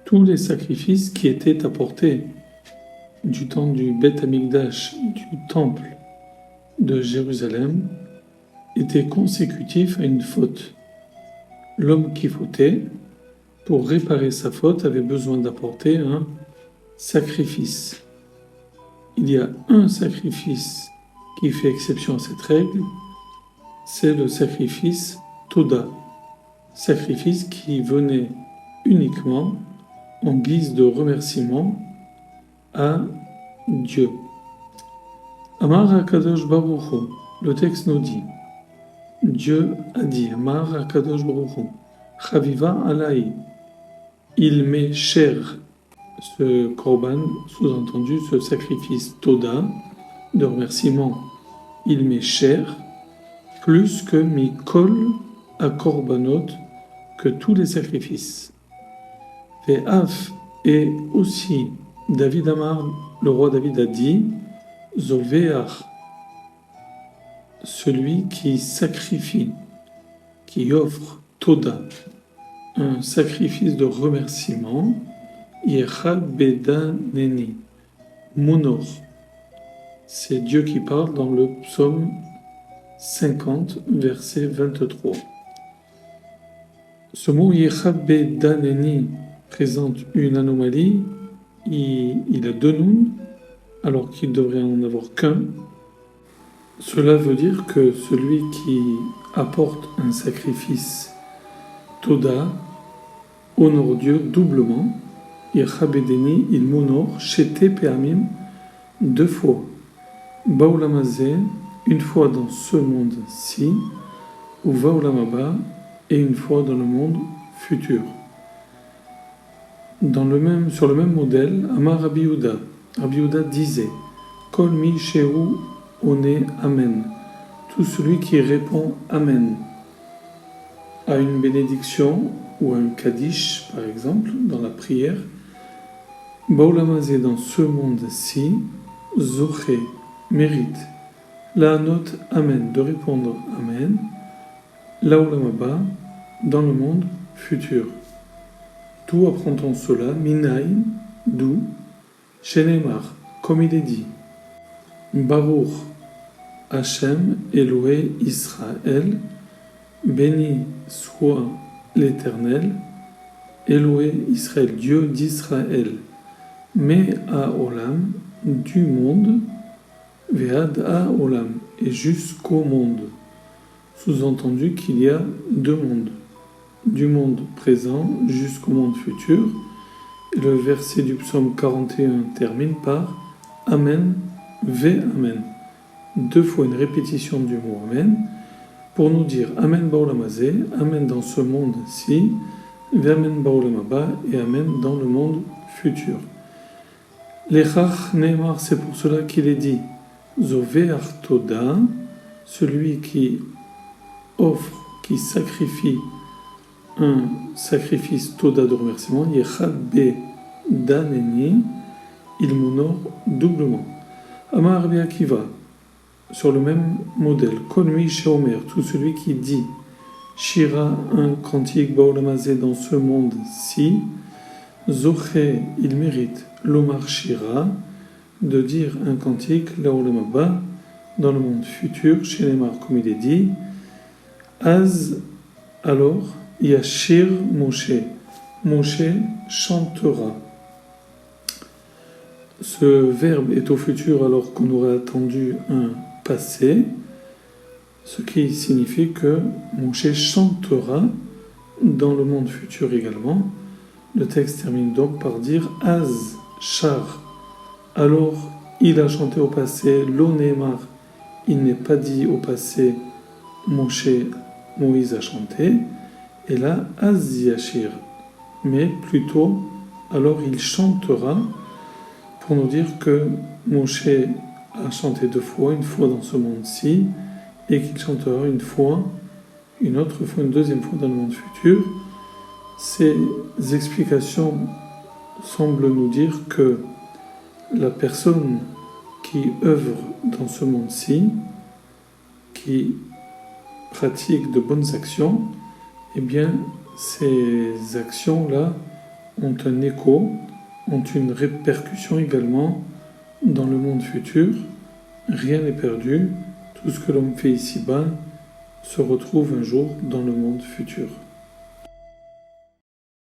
tous les sacrifices qui étaient apportés du temps du Beth Amikdash, du temple de Jérusalem, étaient consécutifs à une faute. L'homme qui fautait, pour réparer sa faute, avait besoin d'apporter un sacrifice. Il y a un sacrifice qui fait exception à cette règle, c'est le sacrifice Toda, sacrifice qui venait uniquement en guise de remerciement à Dieu. Amar HaKadosh Baruch Hu, le texte nous dit, Dieu a dit, Amar HaKadosh Baruch Hu, Chaviva Alai, il m'est cher, ce korban, sous-entendu ce sacrifice Toda, de remerciement, il m'est cher, plus que Mikol à korbanot, que tous les sacrifices. Ve'af, et aussi David Amar, le roi David a dit, Zoveach, celui qui sacrifie, qui offre Toda, un sacrifice de remerciement, Yecha Bedaneni, Monor. C'est Dieu qui parle dans le psaume 50, verset 23. Ce mot Yecha Bedaneni présente une anomalie. Il a deux nouns, alors qu'il devrait en avoir qu'un. Cela veut dire que celui qui apporte un sacrifice Toda honore Dieu doublement. Yecha Bedeni, il m'honore, Shete Peamim, deux fois. Baolamazé, une fois dans ce monde-ci, ou Vaolamaba, et une fois dans le monde futur. Sur le même modèle, Amar Rabbi Yehuda disait, Kol mi shehu one Amen, tout celui qui répond Amen à une bénédiction ou à un kaddish, par exemple, dans la prière, Baolamazé, dans ce monde-ci, Zoché, mérite, la note Amen, de répondre Amen, Laolamaba, dans le monde futur. D'où apprend-on cela? Minaïn, d'où? Shenemar, comme il est dit. Baruch, Hachem, Elohé, Israël, béni soit l'Éternel, Elohé, Israël, Dieu d'Israël, mais à Olam, du monde, Ve'ad à Olam, et jusqu'au monde. Sous-entendu qu'il y a deux mondes. Du monde présent jusqu'au monde futur. Et le verset du psaume 41 termine par Amen, Ve Amen. Deux fois une répétition du mot Amen pour nous dire Amen Baolamazé, Amen dans ce monde-ci, Ve Amen Baolamaba et Amen dans le monde futur. Lechach Neymar, c'est pour cela qu'il est dit Zoveach Toda, celui qui offre, qui sacrifie un sacrifice Toda de remerciement, Yecha Bedaneni, il m'honore doublement. Amar Rabbi Akiva, sur le même modèle, Konmi Sheomer, tout celui qui dit Shira, un cantique Baolamazé dans ce monde-ci, Zoché, il mérite, Lomar Shira, de dire un cantique Laolamaba dans le monde futur, chez les Mar, comme il est dit, Az, alors, Yashir Moshe. Moshe chantera. Ce verbe est au futur alors qu'on aurait attendu un passé, ce qui signifie que Moshe chantera dans le monde futur également. Le texte termine donc par dire Az Shar. Alors, il a chanté au passé, L'Onémar, il n'est pas dit au passé, Moïse a chanté, et là, Az Yashir, mais plutôt, alors il chantera, pour nous dire que Moshe a chanté deux fois, une fois dans ce monde-ci, et qu'il chantera une fois, une autre fois, une deuxième fois dans le monde futur. Ces explications semblent nous dire que la personne qui œuvre dans ce monde-ci, qui pratique de bonnes actions, eh bien, ces actions-là ont un écho, ont une répercussion également dans le monde futur. Rien n'est perdu. Tout ce que l'homme fait ici-bas se retrouve un jour dans le monde futur.